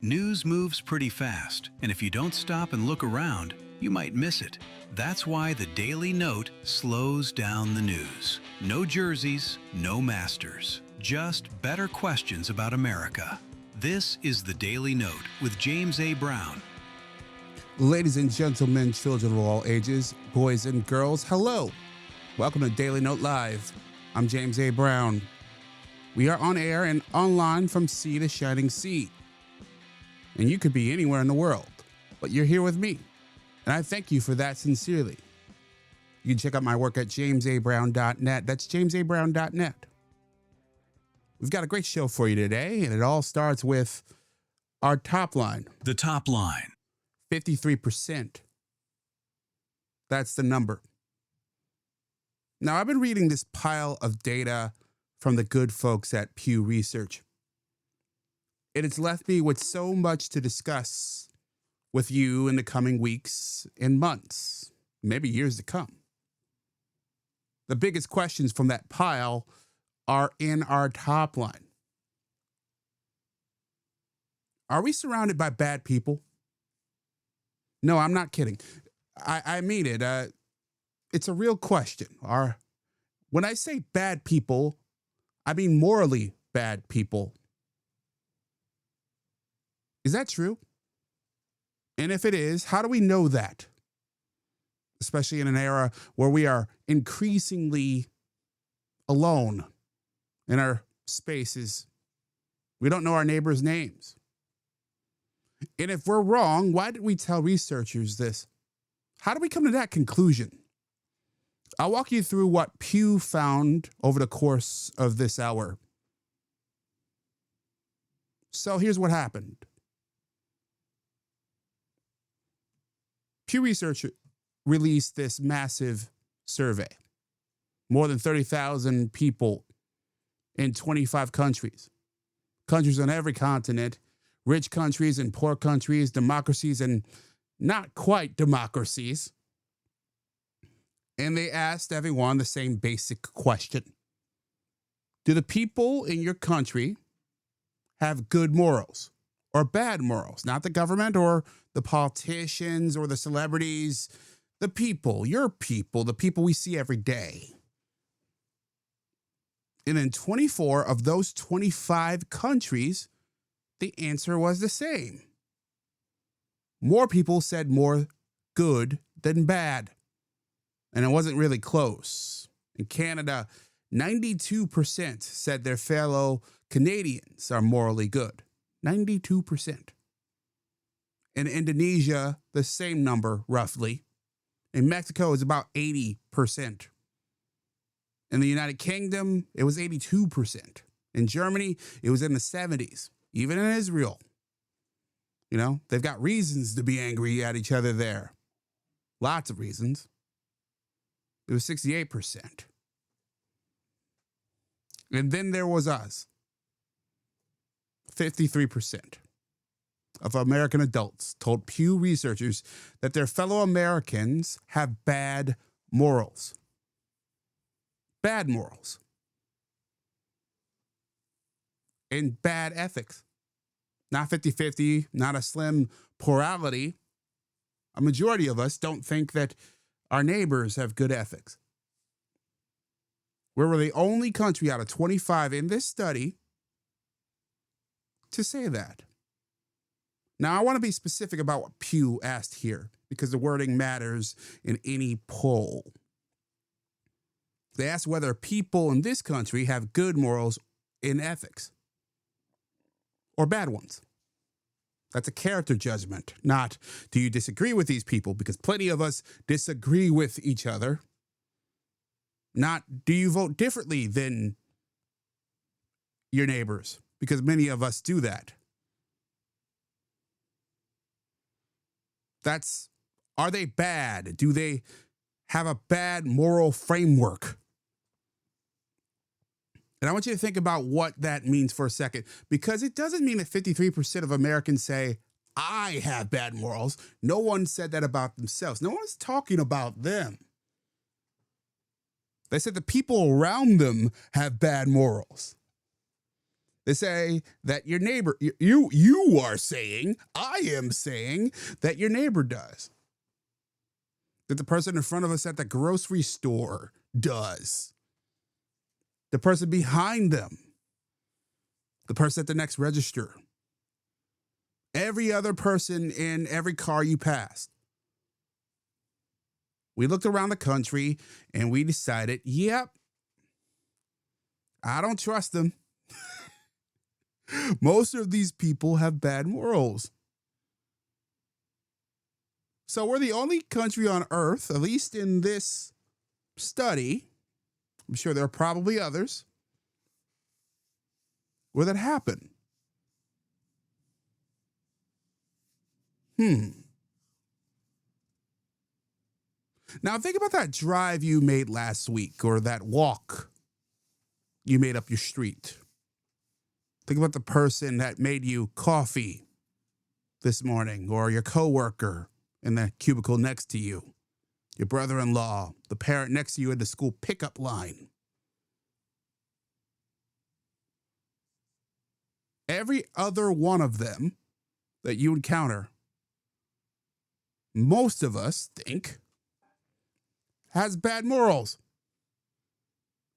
News moves pretty fast, and if you don't stop and look around, you might miss it. That's why the Daily Note slows down the news. No jerseys, no masters, just better questions about America. This is the Daily Note with James A. Brown. Ladies and gentlemen, children of all ages, boys and girls, hello. Welcome to Daily Note Live. I'm James A. Brown. We are on air and online from sea to shining sea. And you could be anywhere in the world, but you're here with me. And I thank you for that sincerely. You can check out my work at jamesabrown.net. That's jamesabrown.net. We've got a great show for you today, and it all starts with our top line. The top line. 53%. That's the number. Now, I've been reading this pile of data from the good folks at Pew Research. And it's left me with so much to discuss with you in the coming weeks and months, maybe years to come. The biggest questions from that pile are in our top line. Are we surrounded by bad people? No, I'm not kidding. I mean it. It's a real question. When I say bad people, I mean morally bad people. Is that true? And if it is, how do we know that? Especially in an era where we are increasingly alone in our spaces. We don't know our neighbors' names. And if we're wrong, why did we tell researchers this? How do we come to that conclusion? I'll walk you through what Pew found over the course of this hour. So here's what happened. Pew Research released this massive survey. More than 30,000 people in 25 countries. Countries on every continent, rich countries and poor countries, democracies and not quite democracies. And they asked everyone the same basic question. Do the people in your country have good morals or bad morals? Not the government or the politicians or the celebrities, the people, your people, the people we see every day. And in 24 of those 25 countries, the answer was the same. More people said more good than bad. And it wasn't really close. In Canada, 92% said their fellow Canadians are morally good. 92%. In Indonesia, the same number, roughly. In Mexico, it's about 80%. In the United Kingdom, it was 82%. In Germany, it was in the 70s. Even in Israel. You know, they've got reasons to be angry at each other there. Lots of reasons. It was 68%. And then there was us. 53% of American adults told Pew researchers that their fellow Americans have bad morals. Bad morals. And bad ethics. Not 50-50, not a slim plurality. A majority of us don't think that our neighbors have good ethics. We were the only country out of 25 in this study to say that. Now, I want to be specific about what Pew asked here because the wording matters in any poll. They asked whether people in this country have good morals in ethics or bad ones. That's a character judgment, not do you disagree with these people, because plenty of us disagree with each other. Not do you vote differently than your neighbors, because many of us do that. Are they bad? Do they have a bad moral framework? And I want you to think about what that means for a second, because it doesn't mean that 53% of Americans say, I have bad morals. No one said that about themselves. No one's talking about them. They said the people around them have bad morals. They say that your neighbor, you are saying, I am saying that your neighbor does. That the person in front of us at the grocery store does. The person behind them. The person at the next register. Every other person in every car you passed. We looked around the country and we decided, yep, I don't trust them. Most of these people have bad morals. So we're the only country on earth, at least in this study, I'm sure there are probably others, where that happened. Now think about that drive you made last week or that walk you made up your street. Think about the person that made you coffee this morning, or your coworker in the cubicle next to you, your brother-in-law, the parent next to you at the school pickup line. Every other one of them that you encounter, most of us think, has bad morals.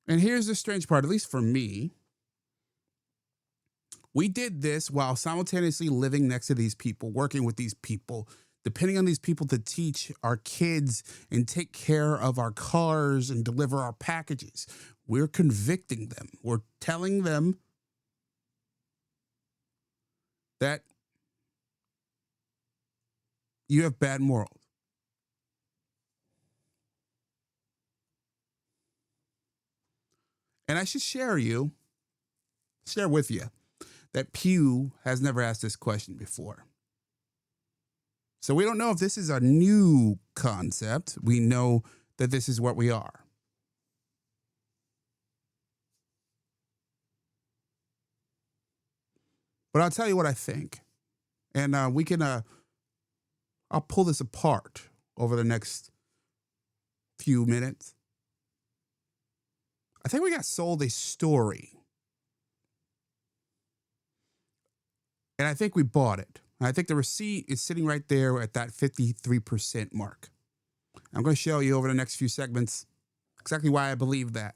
And here's the strange part, at least for me. We did this while simultaneously living next to these people, working with these people, depending on these people to teach our kids and take care of our cars and deliver our packages. We're convicting them. We're telling them that you have bad morals. And I should share with you that Pew has never asked this question before. So we don't know if this is a new concept. We know that this is what we are. But I'll tell you what I think. And I'll pull this apart over the next few minutes. I think we got sold a story. And I think we bought it. And I think the receipt is sitting right there at that 53% mark. I'm going to show you over the next few segments exactly why I believe that.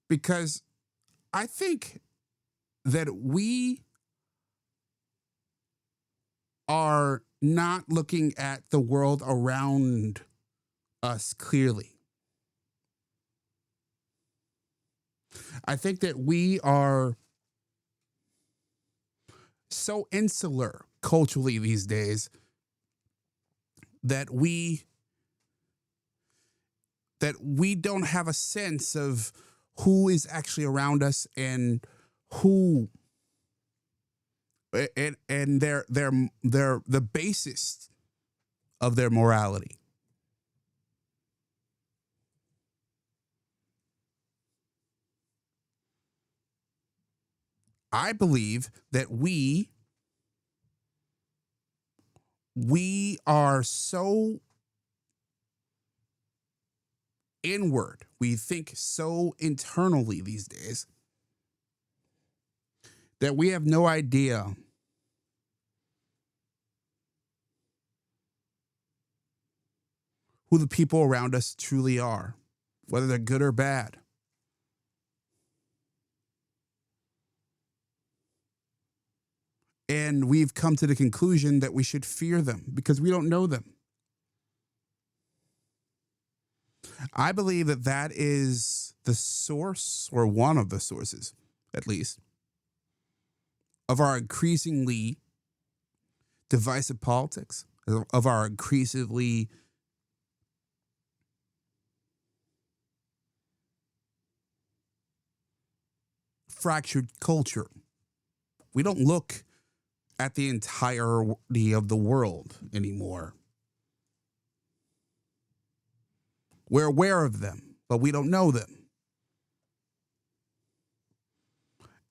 Because I think that we are not looking at the world around us clearly. I think that we are so insular culturally these days that we don't have a sense of who is actually around us and who and their the basis of their morality. I believe that we are so inward. We think so internally these days that we have no idea who the people around us truly are, whether they're good or bad. And we've come to the conclusion that we should fear them because we don't know them. I believe that that is the source, or one of the sources, at least, of our increasingly divisive politics, of our increasingly fractured culture. We don't look at the entirety of the world anymore. We're aware of them, but we don't know them.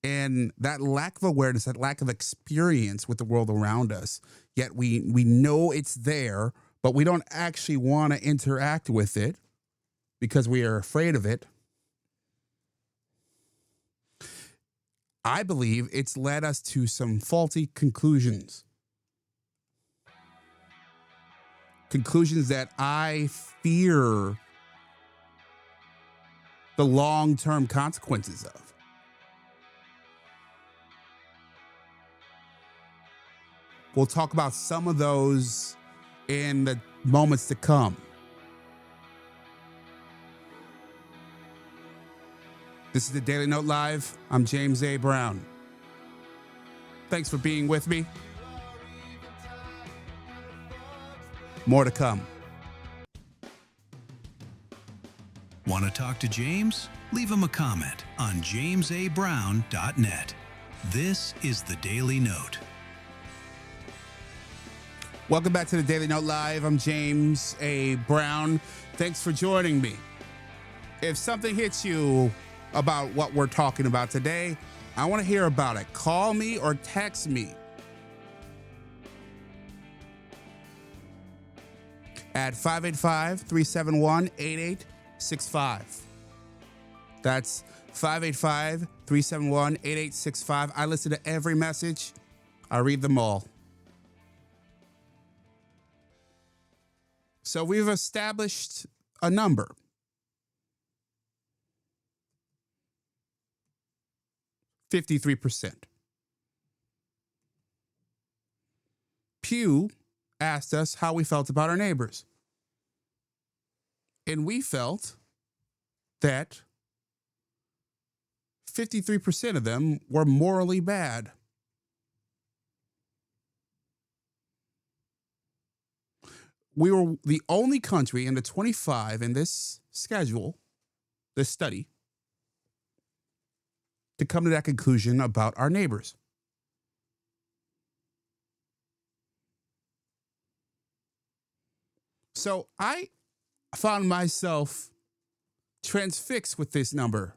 And that lack of awareness, that lack of experience with the world around us, yet we know it's there, but we don't actually want to interact with it because we are afraid of it. I believe it's led us to some faulty conclusions. Conclusions that I fear the long-term consequences of. We'll talk about some of those in the moments to come. This is the Daily Note Live. I'm James A. Brown. Thanks for being with me. More to come. Want to talk to James? Leave him a comment on jamesabrown.net. This is the Daily Note. Welcome back to the Daily Note Live. I'm James A. Brown. Thanks for joining me. If something hits you about what we're talking about today, I want to hear about it. Call me or text me at 585-371-8865. That's 585-371-8865. I listen to every message. I read them all. So we've established a number. %53. Pew asked us how we felt about our neighbors. And we felt that 53% of them were morally bad. We were the only country in the 25 in this schedule, this study, to come to that conclusion about our neighbors. So I found myself transfixed with this number.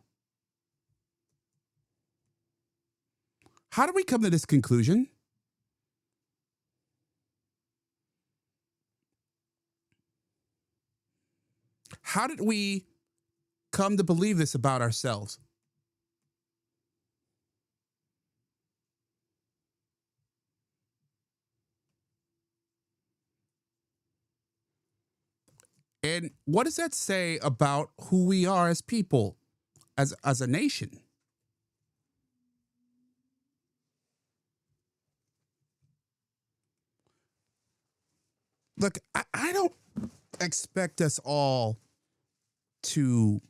How did we come to this conclusion? How did we come to believe this about ourselves? And what does that say about who we are as people, as a nation? Look, I don't expect us all to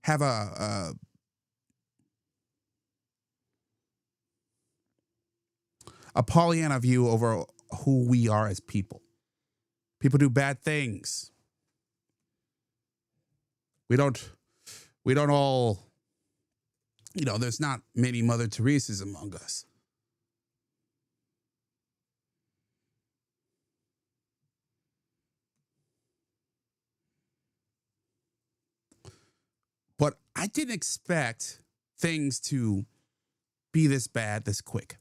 have a Pollyanna view over who we are as people. People do bad things. We don't all, there's not many Mother Teresas among us. But I didn't expect things to be this bad, this quick.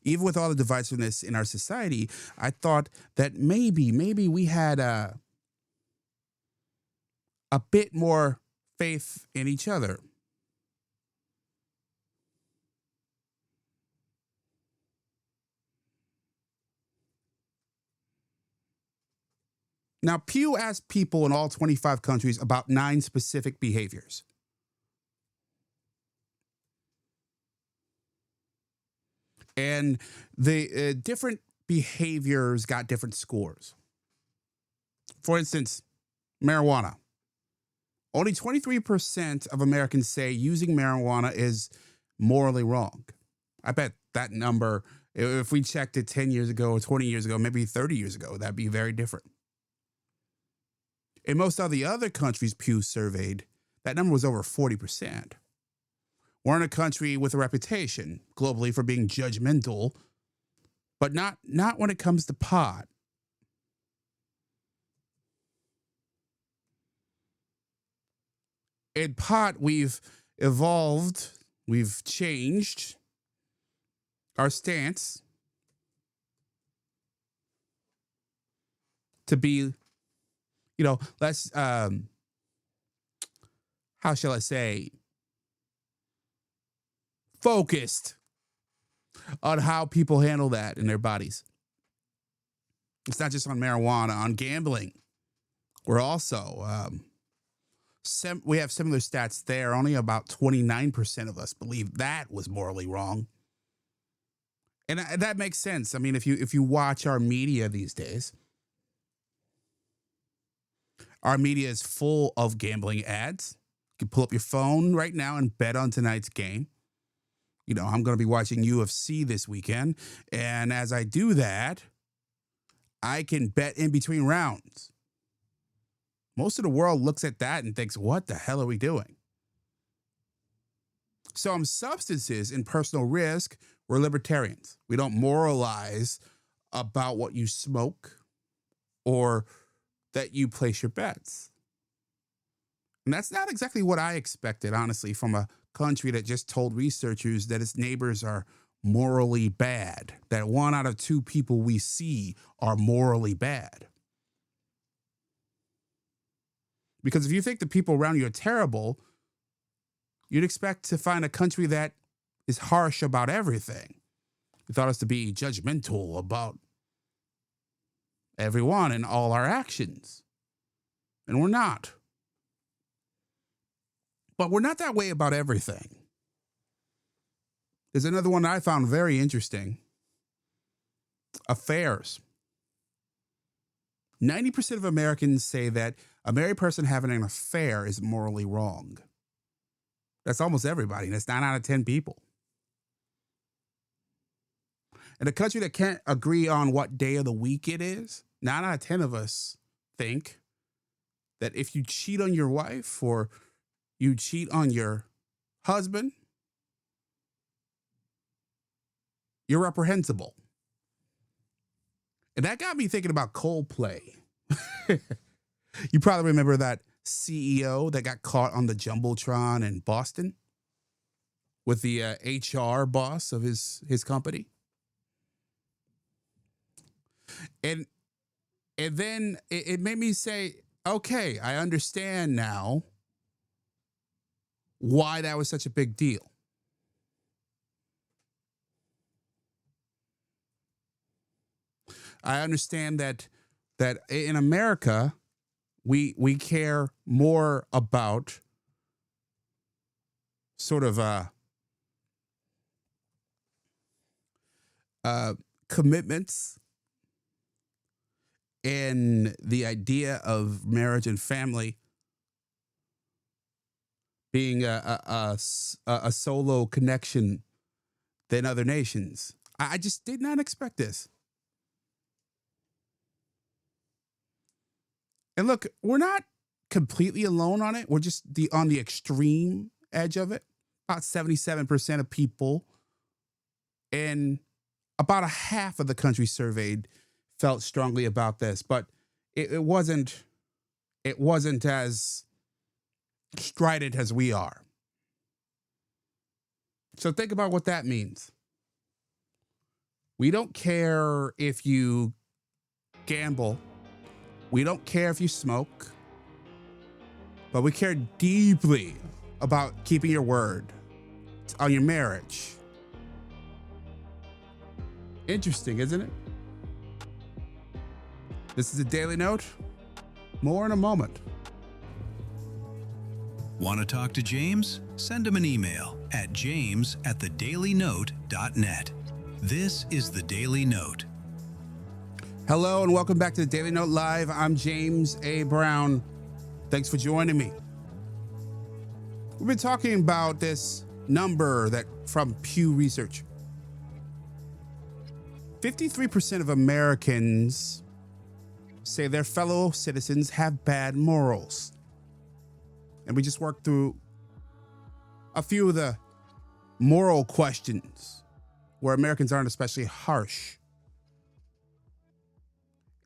Even with all the divisiveness in our society, I thought that maybe we had a bit more faith in each other. Now, Pew asked people in all 25 countries about 9 specific behaviors. And the different behaviors got different scores. For instance, marijuana. Only 23% of Americans say using marijuana is morally wrong. I bet that number, if we checked it 10 years ago or 20 years ago, maybe 30 years ago, that'd be very different. In most of the other countries Pew surveyed, that number was over 40%. We're in a country with a reputation globally for being judgmental, but not when it comes to pot. In pot, we've evolved, we've changed our stance to be, less how shall I say, focused on how people handle that in their bodies. It's not just on marijuana, on gambling. We're also, we have similar stats there. Only about 29% of us believe that was morally wrong. And that makes sense. I mean, if you watch our media these days, our media is full of gambling ads. You can pull up your phone right now and bet on tonight's game. You know, I'm going to be watching UFC this weekend. And as I do that, I can bet in between rounds. Most of the world looks at that and thinks, what the hell are we doing? Some substances in personal risk, we're libertarians. We don't moralize about what you smoke or that you place your bets. And that's not exactly what I expected, honestly, from a country that just told researchers that its neighbors are morally bad, that 1 out of 2 people we see are morally bad. Because if you think the people around you are terrible, you'd expect to find a country that is harsh about everything. You thought us to be judgmental about everyone and all our actions. And we're not. But we're not that way about everything. There's another one I found very interesting. Affairs. 90% of Americans say that a married person having an affair is morally wrong. That's almost everybody. That's 9 out of 10 people. In a country that can't agree on what day of the week it is, 9 out of 10 of us think that if you cheat on your wife or you cheat on your husband, you're reprehensible. And that got me thinking about Coldplay. You probably remember that CEO that got caught on the Jumbotron in Boston with the HR boss of his company. And then it made me say, okay, I understand now why that was such a big deal. I understand that in America, we care more about sort of commitments and the idea of marriage and family being a solo connection than other nations. I just did not expect this. And look, we're not completely alone on it. We're just on the extreme edge of it. About 77% of people and about a half of the country surveyed felt strongly about this, but it wasn't as strident as we are. So think about what that means. We don't care if you gamble. We don't care if you smoke, but we care deeply about keeping your word on your marriage. Interesting, isn't it? This is a Daily Note. More in a moment. Want to talk to James? Send him an email at james@thedailynote.net. This is The Daily Note. Hello and welcome back to the Daily Note Live. I'm James A. Brown. Thanks for joining me. We've been talking about this number that from Pew Research. 53% of Americans say their fellow citizens have bad morals. And we just worked through a few of the moral questions where Americans aren't especially harsh.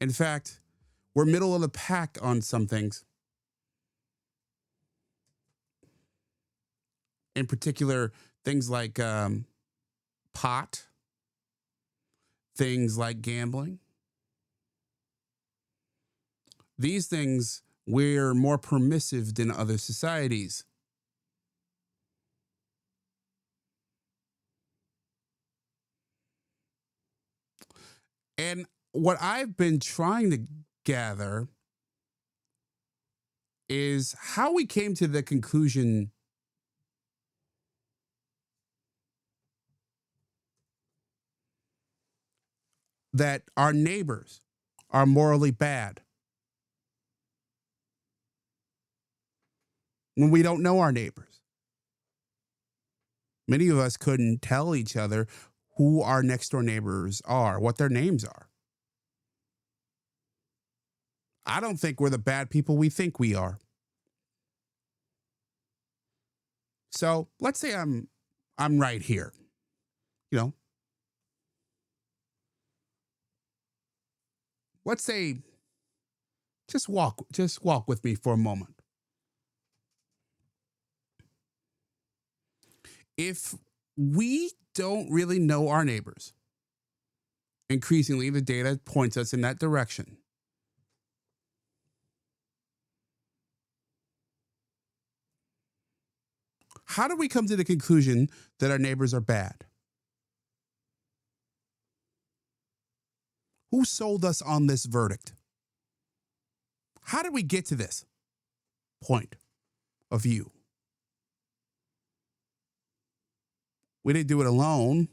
In fact, we're middle of the pack on some things. In particular, things like pot, things like gambling. These things, we're more permissive than other societies. And what I've been trying to gather is how we came to the conclusion that our neighbors are morally bad when we don't know our neighbors. Many of us couldn't tell each other who our next door neighbors are, what their names are. I don't think we're the bad people we think we are. So let's say I'm right here, you know. Let's say just walk with me for a moment. If we don't really know our neighbors, increasingly the data points us in that direction. How do we come to the conclusion that our neighbors are bad? Who sold us on this verdict? How did we get to this point of view? We didn't do it alone.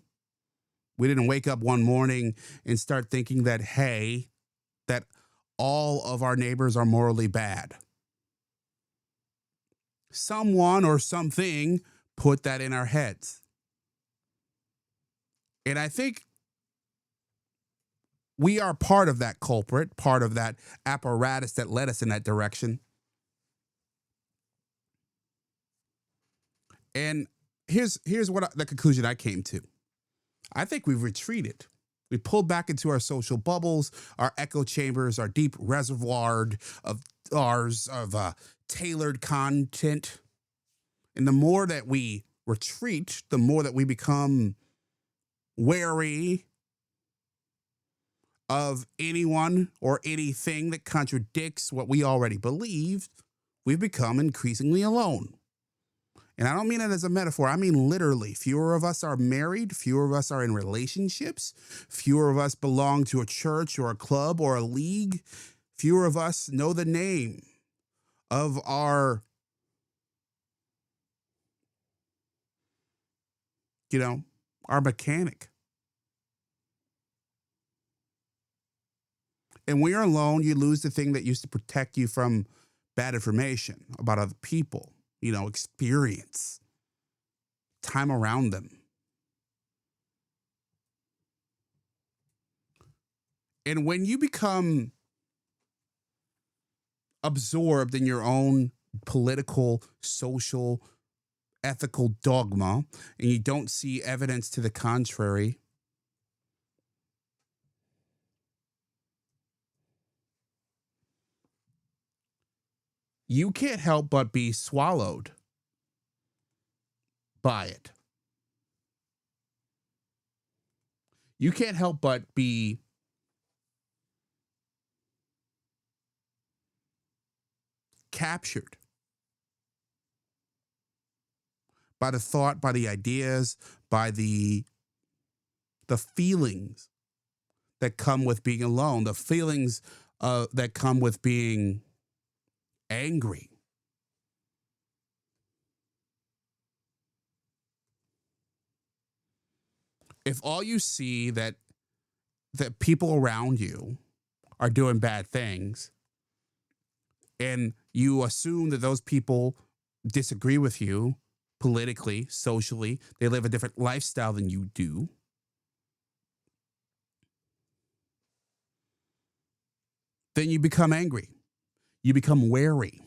We didn't wake up one morning and start thinking that, hey, that all of our neighbors are morally bad. Someone or something put that in our heads. And I think we are part of that culprit, part of that apparatus that led us in that direction. And here's the conclusion I came to. I think we've retreated. We pulled back into our social bubbles, our echo chambers, our deep reservoir of tailored content. And the more that we retreat, the more that we become wary of anyone or anything that contradicts what we already believe, we've become increasingly alone. And I don't mean it as a metaphor. I mean literally. Fewer of us are married. Fewer of us are in relationships. Fewer of us belong to a church or a club or a league. Fewer of us know the name of our, our mechanic. And when you're alone, you lose the thing that used to protect you from bad information about other people. Experience, time around them. And when you become absorbed in your own political, social, ethical dogma, and you don't see evidence to the contrary, you can't help but be swallowed by it. You can't help but be captured by the thought, by the ideas, by the feelings that come with being alone, the feelings that come with being angry. If all you see that people around you are doing bad things, and you assume that those people disagree with you politically, socially, they live a different lifestyle than you do, then you become angry. You become wary.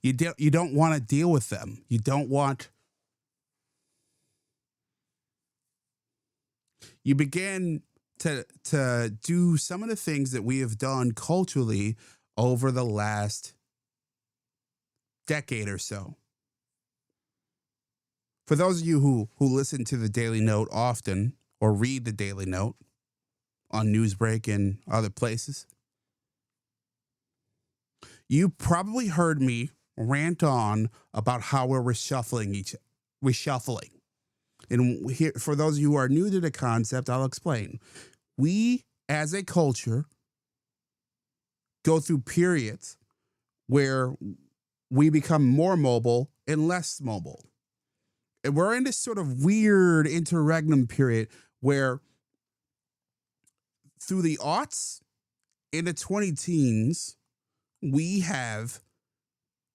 You don't want to deal with them. You begin to do some of the things that we have done culturally over the last decade or so. For those of you who listen to the Daily Note often or read the Daily Note on Newsbreak and other places, you probably heard me rant on about how we're reshuffling. And here, for those of you who are new to the concept, I'll explain. We as a culture, go through periods where we become more mobile and less mobile. And we're in this sort of weird interregnum period where through the aughts, in the 20 teens, we have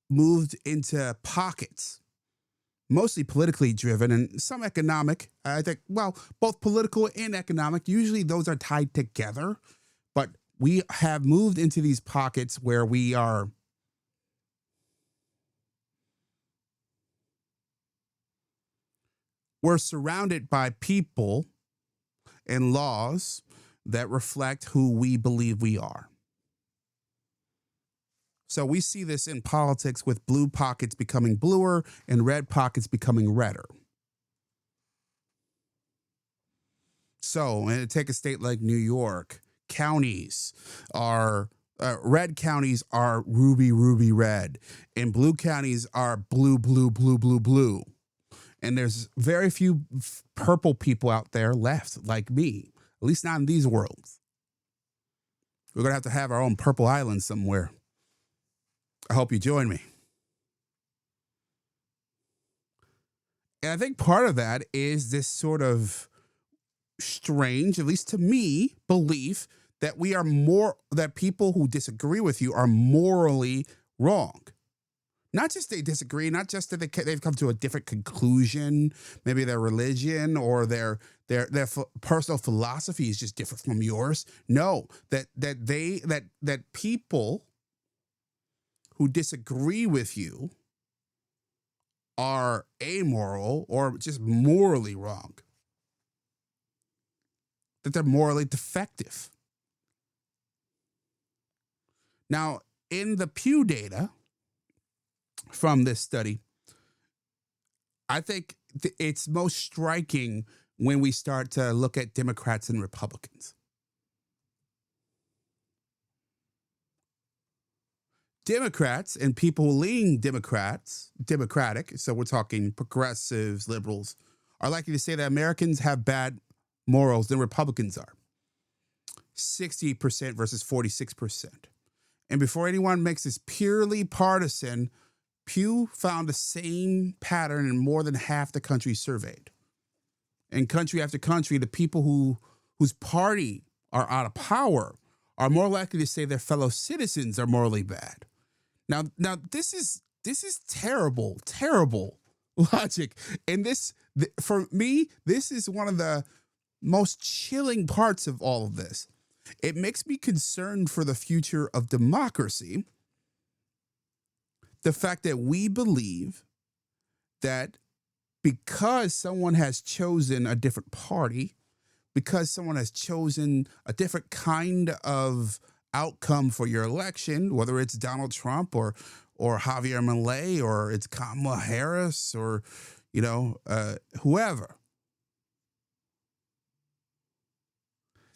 moved into pockets, mostly politically driven and some economic. I think, well, both political and economic. Usually those are tied together, but we have moved into these pockets where we're surrounded by people and laws that reflect who we believe we are. So we see this in politics with blue pockets becoming bluer and red pockets becoming redder. So, and take a state like New York, counties are red counties are ruby, ruby red, and blue counties are blue, blue, blue, blue, blue. And there's very few purple people out there left like me, at least not in these worlds. We're going to have our own purple island somewhere. I hope you join me. And I think part of that is this sort of strange, at least to me, belief that that people who disagree with you are morally wrong. Not just they disagree, not just that they've come to a different conclusion, maybe their religion or their personal philosophy is just different from yours. No, that people who disagree with you are amoral or just morally wrong. That they're morally defective. Now, in the Pew data from this study, I think it's most striking when we start to look at Democrats and Republicans. Democrats and people leaning Democratic, so we're talking progressives, liberals, are likely to say that Americans have bad morals than Republicans are. 60% versus 46%. And before anyone makes this purely partisan, Pew found the same pattern in more than half the country surveyed. In country after country, the people whose party are out of power are more likely to say their fellow citizens are morally bad. Now this is terrible, terrible logic. And for me, this is one of the most chilling parts of all of this. It makes me concerned for the future of democracy. The fact that we believe that because someone has chosen a different party, because someone has chosen a different kind of outcome for your election, whether it's Donald Trump or Javier Milei or it's Kamala Harris or whoever,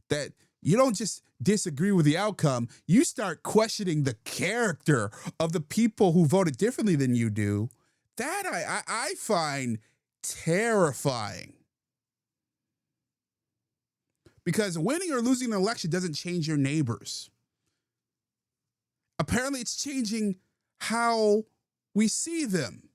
that you don't just disagree with the outcome, you start questioning the character of the people who voted differently than you do. That I find terrifying. Because winning or losing an election doesn't change your neighbors. Apparently, it's changing how we see them.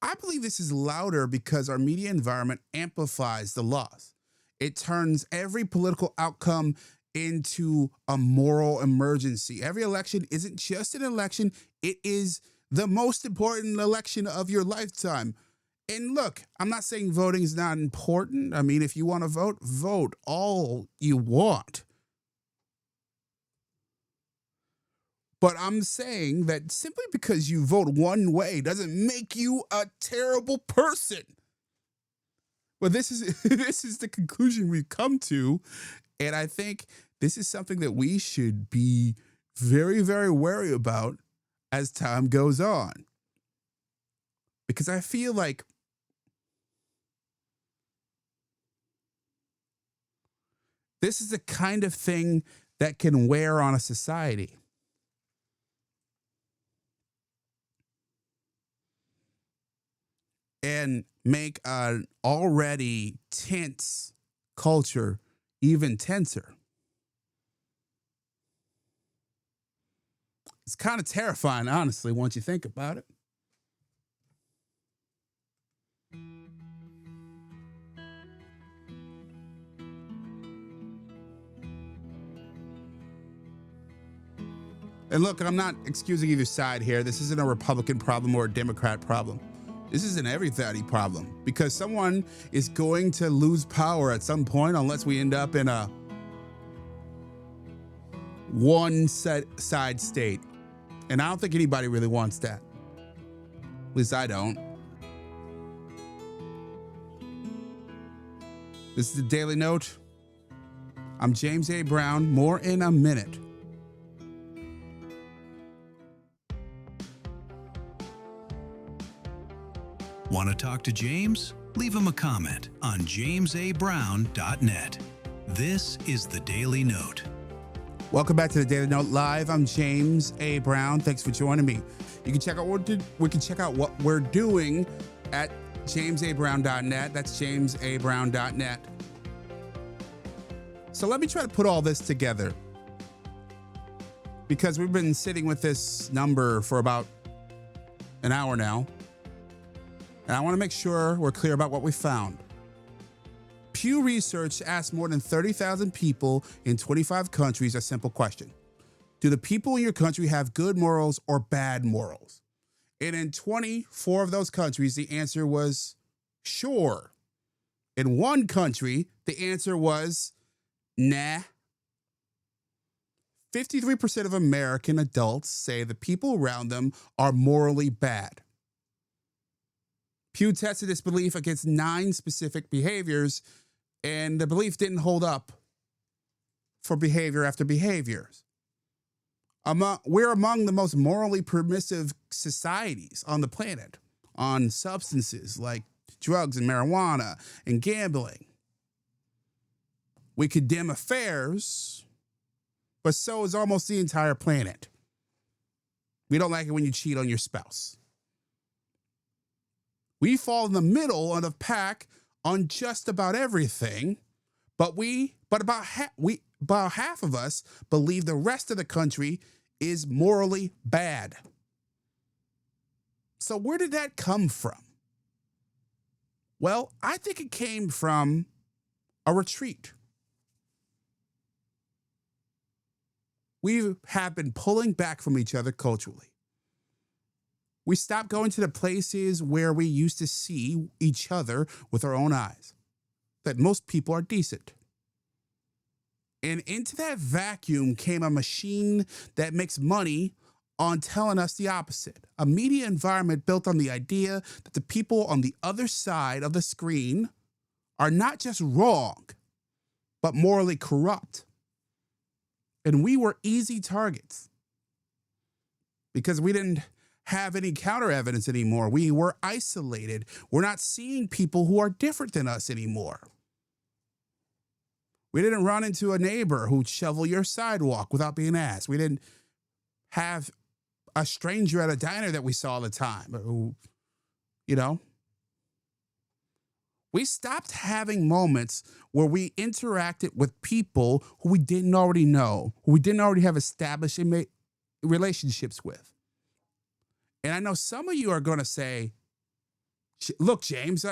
I believe this is louder because our media environment amplifies the loss. It turns every political outcome into a moral emergency. Every election isn't just an election. It is the most important election of your lifetime. And look, I'm not saying voting is not important. I mean, if you want to vote, vote all you want. But I'm saying that simply because you vote one way doesn't make you a terrible person. Well, this is the conclusion we've come to. And I think this is something that we should be very, very wary about as time goes on. Because I feel like this is the kind of thing that can wear on a society. And make an already tense culture even tenser. It's kind of terrifying, honestly, once you think about it. And look, I'm not excusing either side here. This isn't a Republican problem or a Democrat problem. This is an everybody problem because someone is going to lose power at some point unless we end up in a one-side state. And I don't think anybody really wants that. At least I don't. This is the Daily Note. I'm James A. Brown. More in a minute. Want to talk to James? Leave him a comment on jamesabrown.net. This is the Daily Note. Welcome back to the Daily Note Live. I'm James A. Brown. Thanks for joining me. You can check out what we're doing at jamesabrown.net. That's jamesabrown.net. So let me try to put all this together because we've been sitting with this number for about an hour now. And I want to make sure we're clear about what we found. Pew Research asked more than 30,000 people in 25 countries a simple question. Do the people in your country have good morals or bad morals? And in 24 of those countries, the answer was sure. In one country, the answer was nah. 53% of American adults say the people around them are morally bad. Pew tested this belief against 9 specific behaviors, and the belief didn't hold up for behavior after behaviors. We're among the most morally permissive societies on the planet on substances like drugs and marijuana and gambling. We condemn affairs, but so is almost the entire planet. We don't like it when you cheat on your spouse. We fall in the middle of the pack on just about everything, but about half of us believe the rest of the country is morally bad. So where did that come from? Well, I think it came from a retreat. We have been pulling back from each other culturally. We stopped going to the places where we used to see each other with our own eyes, that most people are decent. And into that vacuum came a machine that makes money on telling us the opposite. A media environment built on the idea that the people on the other side of the screen are not just wrong, but morally corrupt. And we were easy targets because we didn't have any counter evidence anymore. We were isolated. We're not seeing people who are different than us anymore. We didn't run into a neighbor who'd shovel your sidewalk without being asked. We didn't have a stranger at a diner that we saw all the time who, we stopped having moments where we interacted with people who we didn't already know, who we didn't already have established relationships with. And I know some of you are going to say, look, James,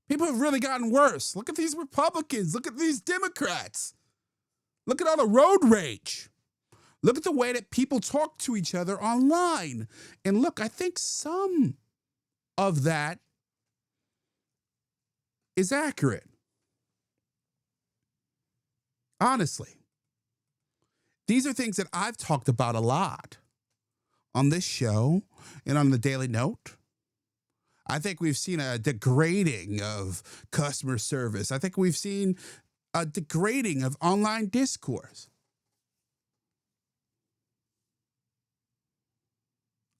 people have really gotten worse. Look at these Republicans. Look at these Democrats. Look at all the road rage. Look at the way that people talk to each other online. And look, I think some of that is accurate. Honestly, these are things that I've talked about a lot on this show and on the Daily Note. I think we've seen a degrading of customer service. I think we've seen a degrading of online discourse.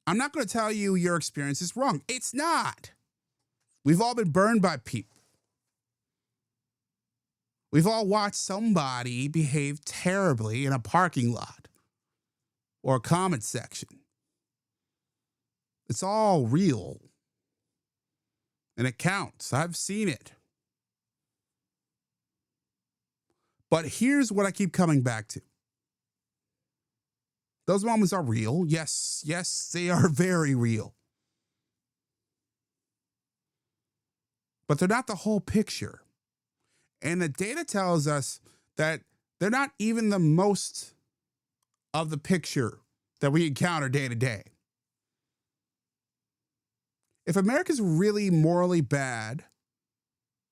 I'm not going to tell you your experience is wrong. It's not. We've all been burned by people. We've all watched somebody behave terribly in a parking lot or a comment section. It's all real. And it counts. I've seen it. But here's what I keep coming back to. Those moments are real. Yes, they are very real. But they're not the whole picture. And the data tells us that they're not even the most of the picture that we encounter day to day. If America's really morally bad,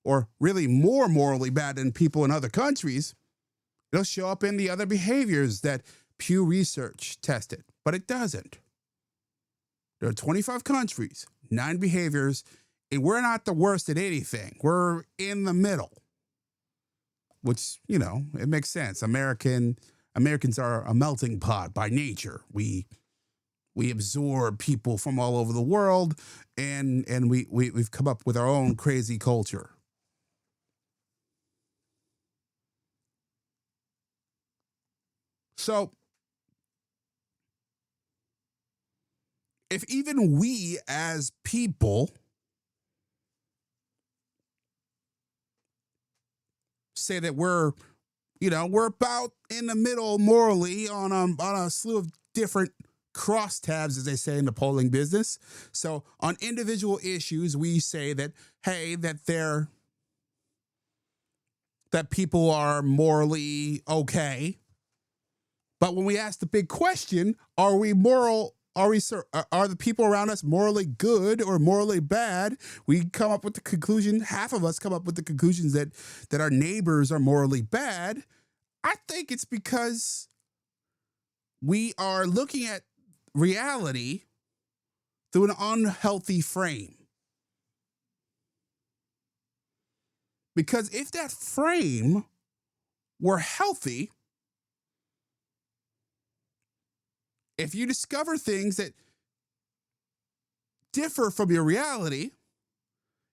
or really more morally bad than people in other countries, it'll show up in the other behaviors that Pew Research tested. But it doesn't. There are 25 countries, 9 behaviors, and we're not the worst at anything. We're in the middle. Which, it makes sense. Americans are a melting pot by nature. We absorb people from all over the world, and we've come up with our own crazy culture. So, if even we as people say that we're about in the middle morally on a slew of different crosstabs, as they say in the polling business. So on individual issues, we say that, hey, that people are morally okay. But when we ask the big question, are we moral? Are the people around us morally good or morally bad? We come up with the conclusion, half of us come up with the conclusions that our neighbors are morally bad. I think it's because we are looking at reality through an unhealthy frame. Because if that frame were healthy, if you discover things that differ from your reality,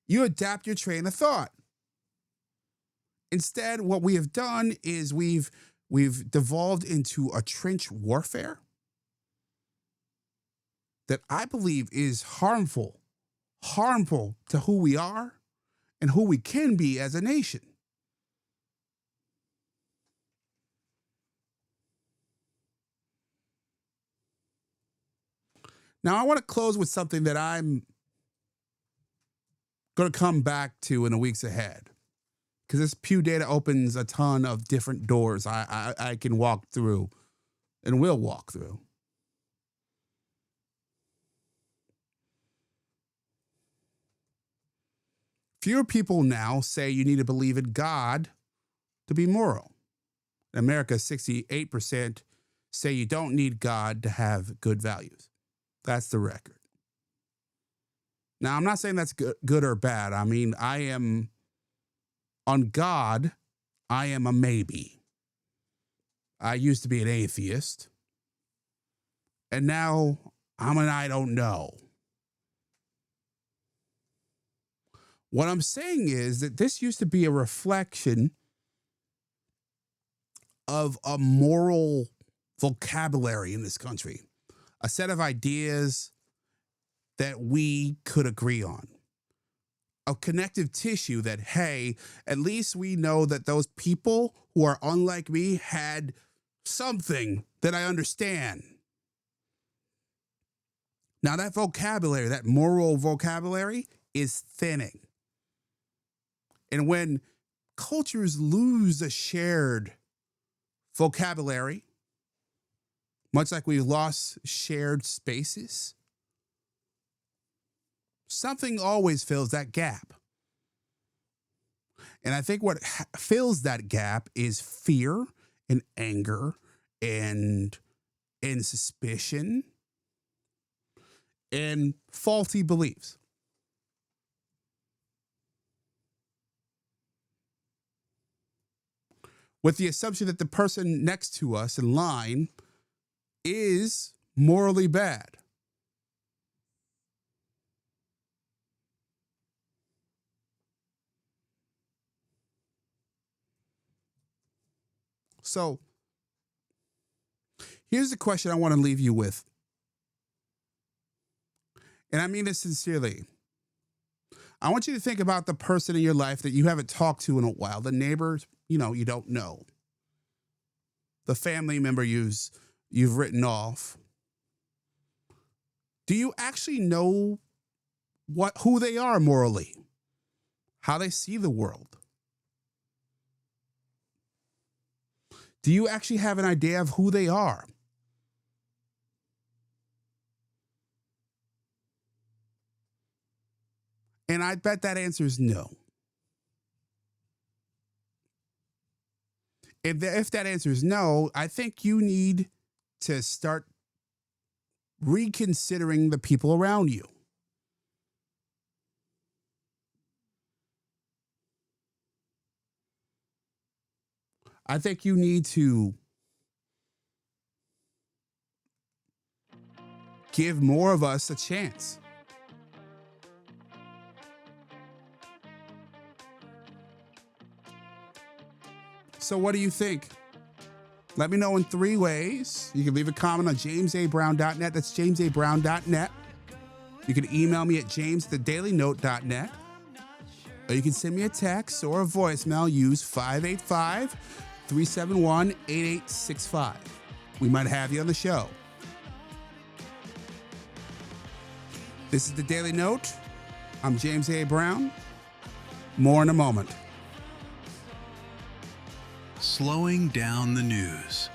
you adapt your train of thought. Instead, what we have done is we've devolved into a trench warfare that I believe is harmful to who we are and who we can be as a nation. Now, I want to close with something that I'm going to come back to in the weeks ahead, because this Pew data opens a ton of different doors I can walk through and will walk through. Fewer people now say you need to believe in God to be moral. In America, 68% say you don't need God to have good values. That's the record. Now, I'm not saying that's good or bad. I mean, on God, I am a maybe. I used to be an atheist, and now I'm an I don't know. What I'm saying is that this used to be a reflection of a moral vocabulary in this country, a set of ideas that we could agree on, a connective tissue that, hey, at least we know that those people who are unlike me had something that I understand. Now, that vocabulary, that moral vocabulary, is thinning. And when cultures lose a shared vocabulary, much like we've lost shared spaces, something always fills that gap. And I think what fills that gap is fear and anger and suspicion and faulty beliefs. With the assumption that the person next to us in line is morally bad. So, here's the question I want to leave you with. And I mean this sincerely. I want you to think about the person in your life that you haven't talked to in a while, the neighbor, you don't know. the family member you've written off, do you actually know who they are morally, how they see the world? Do you actually have an idea of who they are? And I bet that answer is no. If that answer is no, I think you need to start reconsidering the people around you. I think you need to give more of us a chance. So what do you think? Let me know in 3 ways. You can leave a comment on jamesabrown.net. That's jamesabrown.net. You can email me at james@thedailynote.net. Or you can send me a text or a voicemail. Use 585-371-8865. We might have you on the show. This is The Daily Note. I'm James A. Brown. More in a moment. Slowing down the news.